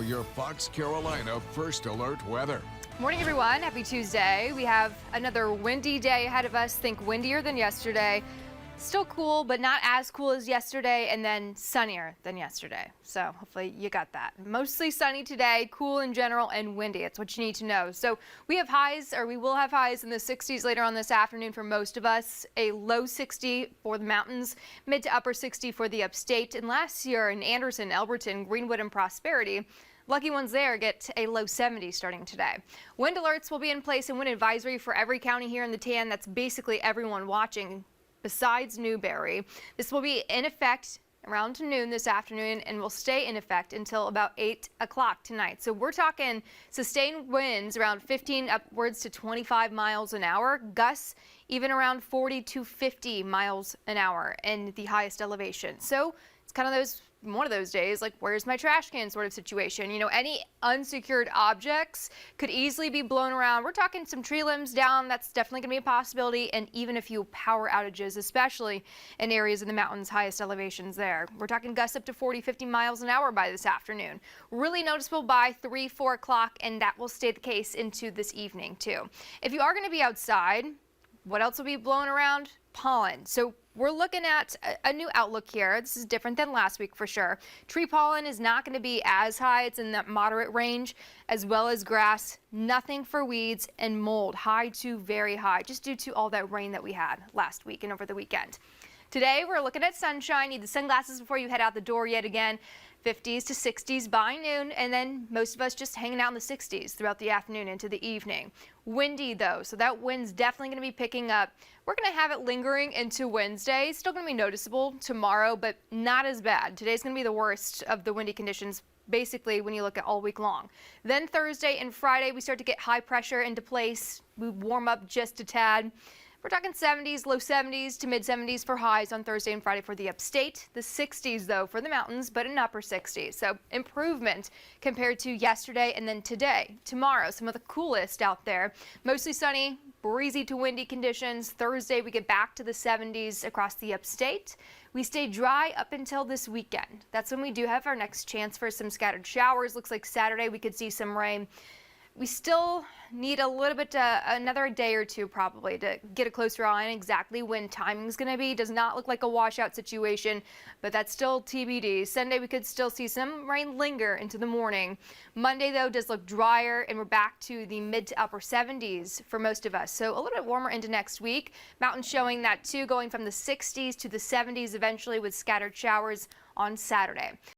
Your Fox Carolina First Alert weather. Morning, everyone. Happy Tuesday. We have another windy day ahead of us. Think windier than yesterday. Still cool, but not as cool as yesterday, and then sunnier than yesterday. So hopefully you got that. Mostly sunny today, cool in general, and windy. It's what you need to know. So we have highs, or we will have highs in the 60s later on this afternoon for most of us. A low 60 for the mountains, mid to upper 60 for the upstate. And last year in Anderson, Elberton, Greenwood, and Prosperity, lucky ones there get a low 70 starting today. Wind alerts will be in place and wind advisory for every county here in the Tan. That's basically everyone watching besides Newberry. This will be in effect around noon this afternoon and will stay in effect until about 8 o'clock tonight. So we're talking sustained winds around 15 upwards to 25 miles an hour, gusts even around 40 to 50 miles an hour in the highest elevation. So it's kind of one of those days like, where's my trash can sort of situation. You know, any unsecured objects could easily be blown around. We're talking some tree limbs down. That's definitely going to be a possibility, and even a few power outages, especially in areas in the mountains, highest elevations there. We're talking gusts up to 40, 50 miles an hour by this afternoon. Really noticeable by 3, 4 o'clock, and that will stay the case into this evening too. If you are going to be outside, what else will be blown around? Pollen. So we're looking at a new outlook here. This is different than last week for sure. Tree pollen is not going to be as high. It's in that moderate range, as well as grass. Nothing for weeds and mold, high to very high, just due to all that rain that we had last week and over the weekend. Today we're looking at sunshine. Need the sunglasses before you head out the door yet again. 50s to 60s by noon, and then most of us just hanging out in the 60s throughout the afternoon into the evening. Windy though, so that wind's definitely going to be picking up. We're going to have it lingering into Wednesday. Still going to be noticeable tomorrow, but not as bad. Today's going to be the worst of the windy conditions, basically, when you look at all week long. Then Thursday and Friday, we start to get high pressure into place. We warm up just a tad. We're talking 70s, low 70s to mid 70s for highs on Thursday and Friday for the upstate. The 60s though for the mountains, but an upper 60s. So improvement compared to yesterday and then today. Tomorrow, some of the coolest out there. Mostly sunny, breezy to windy conditions. Thursday we get back to the 70s across the upstate. We stay dry up until this weekend. That's when we do have our next chance for some scattered showers. Looks like Saturday we could see some rain. We still need a little bit, another day or two probably to get a closer eye on exactly when timing's going to be. Does not look like a washout situation, but that's still TBD. Sunday we could still see some rain linger into the morning. Monday though does look drier, and we're back to the mid to upper 70s for most of us. So a little bit warmer into next week. Mountains showing that too, going from the 60s to the 70s eventually with scattered showers on Saturday.